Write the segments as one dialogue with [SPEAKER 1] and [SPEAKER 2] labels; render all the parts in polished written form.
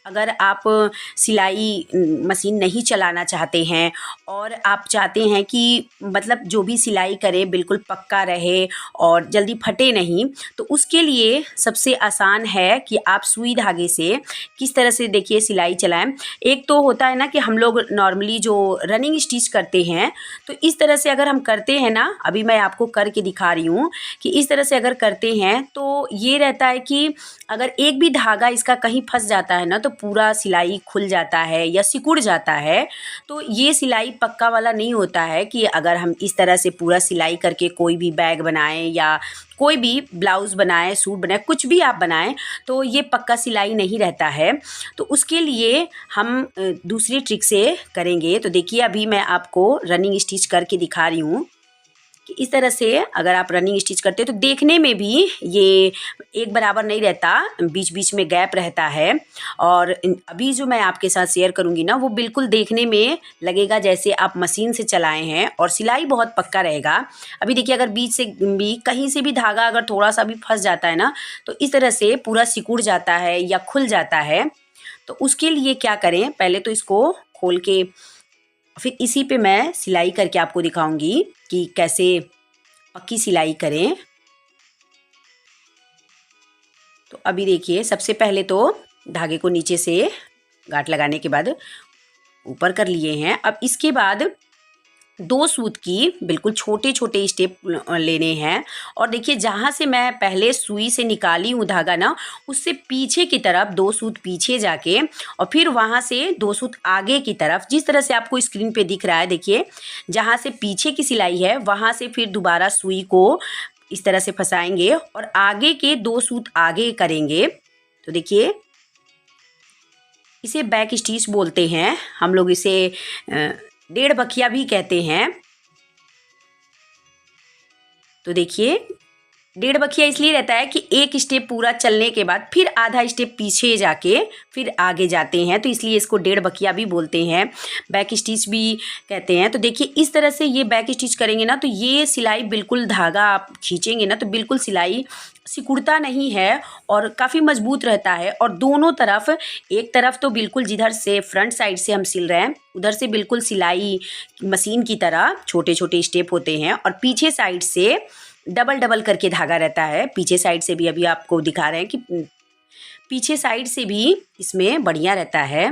[SPEAKER 1] अगर आप सिलाई मशीन नहीं चलाना चाहते हैं और आप चाहते हैं कि मतलब जो भी सिलाई करें बिल्कुल पक्का रहे और जल्दी फटे नहीं, तो उसके लिए सबसे आसान है कि आप सुई धागे से किस तरह से देखिए सिलाई चलाएं। एक तो होता है ना कि हम लोग नॉर्मली जो रनिंग स्टिच करते हैं, तो इस तरह से अगर हम करते हैं ना, अभी मैं आपको करके दिखा रही हूँ कि इस तरह से अगर करते हैं तो ये रहता है कि अगर एक भी धागा इसका कहीं फंस जाता है ना, तो पूरा सिलाई खुल जाता है या सिकुड़ जाता है। तो ये सिलाई पक्का वाला नहीं होता है कि अगर हम इस तरह से पूरा सिलाई करके कोई भी बैग बनाएं या कोई भी ब्लाउज़ बनाएं, सूट बनाएं, कुछ भी आप बनाएं, तो ये पक्का सिलाई नहीं रहता है। तो उसके लिए हम दूसरी ट्रिक से करेंगे। तो देखिए अभी मैं आपको रनिंग स्टिच करके दिखा रही हूँ कि इस तरह से अगर आप रनिंग स्टिच करते हो तो देखने में भी ये एक बराबर नहीं रहता, बीच बीच में गैप रहता है। और अभी जो मैं आपके साथ शेयर करूँगी ना, वो बिल्कुल देखने में लगेगा जैसे आप मशीन से चलाए हैं और सिलाई बहुत पक्का रहेगा। अभी देखिए अगर बीच से भी कहीं से भी धागा अगर थोड़ा सा भी फंस जाता है ना, तो इस तरह से पूरा सिकुड़ जाता है या खुल जाता है। तो उसके लिए क्या करें, पहले तो इसको खोल के फिर इसी पे मैं सिलाई करके आपको दिखाऊंगी कि कैसे पक्की सिलाई करें। तो अभी देखिए सबसे पहले तो धागे को नीचे से गांठ लगाने के बाद ऊपर कर लिए हैं। अब इसके बाद 2 सूत की बिल्कुल छोटे छोटे स्टेप लेने हैं। और देखिए जहाँ से मैं पहले सुई से निकाली हूँ धागा ना, उससे पीछे की तरफ 2 सूत पीछे जाके और फिर वहाँ से 2 सूत आगे की तरफ, जिस तरह से आपको स्क्रीन पे दिख रहा है, देखिए जहाँ से पीछे की सिलाई है वहाँ से फिर दोबारा सुई को इस तरह से फंसाएंगे और आगे के 2 सूत आगे करेंगे। तो देखिए इसे बैक स्टिच बोलते हैं, हम लोग इसे 1.5 बखिया भी कहते हैं। तो देखिए 1.5 बखिया इसलिए रहता है कि एक स्टेप पूरा चलने के बाद फिर आधा स्टेप पीछे जाके फिर आगे जाते हैं, तो इसलिए इसको 1.5 बखिया भी बोलते हैं, बैक स्टिच भी कहते हैं। तो देखिए इस तरह से ये बैक स्टिच करेंगे ना, तो ये सिलाई बिल्कुल धागा आप खींचेंगे ना, तो बिल्कुल सिलाई सिकुड़ता नहीं है और काफ़ी मजबूत रहता है। और दोनों तरफ, एक तरफ तो बिल्कुल जिधर से फ्रंट साइड से हम सिल रहे हैं उधर से बिल्कुल सिलाई मशीन की तरह छोटे छोटे स्टेप होते हैं, और पीछे साइड से डबल डबल करके धागा रहता है। पीछे साइड से भी अभी आपको दिखा रहे हैं कि पीछे साइड से भी इसमें बढ़िया रहता है।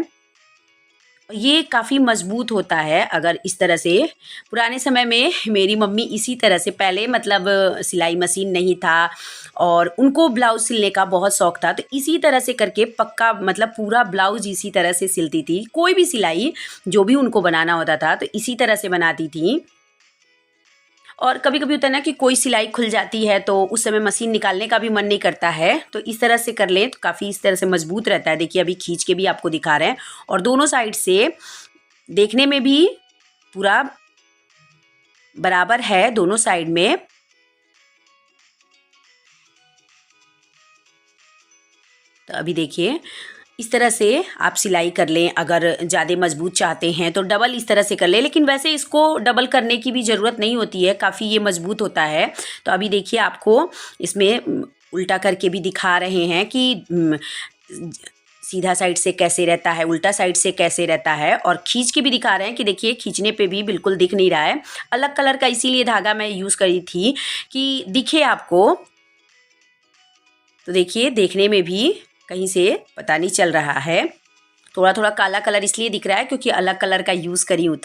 [SPEAKER 1] ये काफ़ी मजबूत होता है अगर इस तरह से। पुराने समय में मेरी मम्मी इसी तरह से, पहले मतलब सिलाई मशीन नहीं था और उनको ब्लाउज़ सिलने का बहुत शौक़ था, तो इसी तरह से करके पक्का मतलब पूरा ब्लाउज़ इसी तरह से सिलती थी। कोई भी सिलाई जो भी उनको बनाना होता था तो इसी तरह से बनाती थी। और कभी कभी होता है ना कि कोई सिलाई खुल जाती है तो उस समय मशीन निकालने का भी मन नहीं करता है, तो इस तरह से कर लें तो काफ़ी इस तरह से मजबूत रहता है। देखिए अभी खींच के भी आपको दिखा रहे हैं और दोनों साइड से देखने में भी पूरा बराबर है दोनों साइड में। तो अभी देखिए इस तरह से आप सिलाई कर लें। अगर ज़्यादा मजबूत चाहते हैं तो डबल इस तरह से कर लें, लेकिन वैसे इसको डबल करने की भी ज़रूरत नहीं होती है, काफ़ी ये मजबूत होता है। तो अभी देखिए आपको इसमें उल्टा करके भी दिखा रहे हैं कि सीधा साइड से कैसे रहता है, उल्टा साइड से कैसे रहता है, और खींच के भी दिखा रहे हैं कि देखिए खींचने पे भी बिल्कुल दिख नहीं रहा है। अलग कलर का इसीलिए धागा मैं यूज़ करी थी कि दिखे आपको। तो देखिए देखने में भी कहीं से पता नहीं चल रहा है। थोड़ा थोड़ा काला कलर इसलिए दिख रहा है क्योंकि अलग कलर का यूज़ करी हूँ।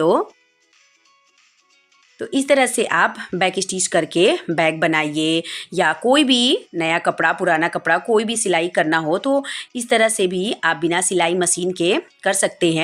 [SPEAKER 1] तो इस तरह से आप बैक स्टिच करके बैग बनाइए, या कोई भी नया कपड़ा, पुराना कपड़ा कोई भी सिलाई करना हो तो इस तरह से भी आप बिना सिलाई मशीन के कर सकते हैं।